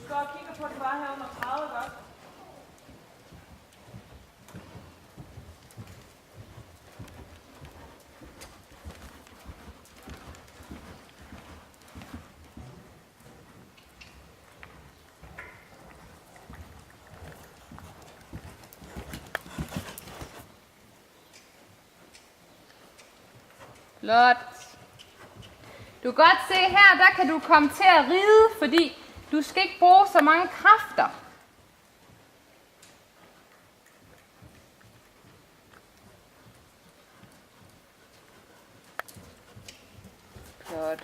står og kigger på det bare her under 30, godt? Flot. Du kan godt se her, der kan du komme til at ride, fordi du skal ikke bruge så mange kræfter. Flot.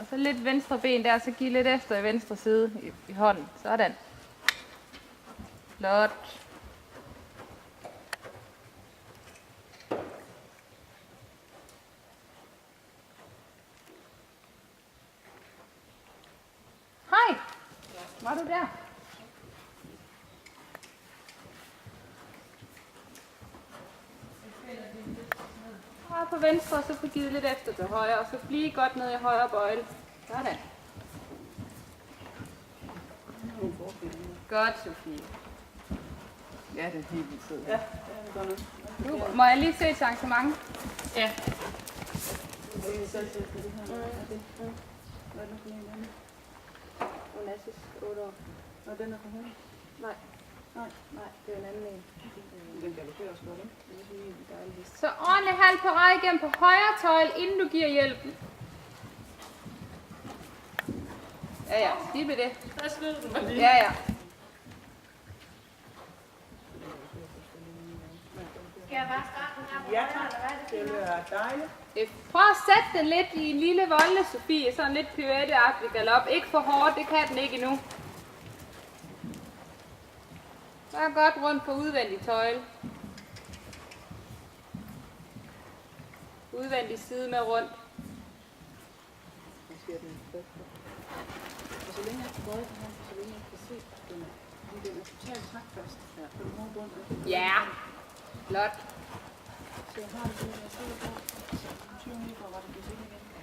Og så lidt venstre ben der, så giv lidt efter i venstre side i hånden. Sådan. Flot. Hej. Var du der? Højre på venstre, og så få givet lidt efter til højre, og så blive godt ned i højre bøjle. Sådan. Godt, Sofie. Ja, det er helt vildt sødt. Ja, det er godt nok. Må jeg lige se et arrangement? Ja. Hvad er det nu for en anden? Onassis, 8 år. Og den er fra hende? Nej, Nej, det er en anden en. den galopperer også godt, ikke? Det er sådan en dejlig hest. Så ordentlig halv på rej igennem på højre tøjle, inden du giver hjælpen. Ja, skib i det. Hvad slid du mig lige? Ja. Skal jeg bare starte den her på Ja, højre, eller hvad er det? det bliver dejligt. Prøv at sætte den lidt i en lille volde, Sofie. Sådan lidt pirouetteagtig galop. Ikke for hårdt, det kan den ikke endnu. Bare godt rundt på udvendig tøjle. Udvendig side med rundt. Jeg siger den først. Og så længe jeg kan bøje den her, så længe jeg kan se den, fordi den er totalt taktfast. Ja, på den hårde bund. Ja, flot. Så jeg har det, jeg sidder på. Så 20 minutter, hvor det bliver sikkert igen.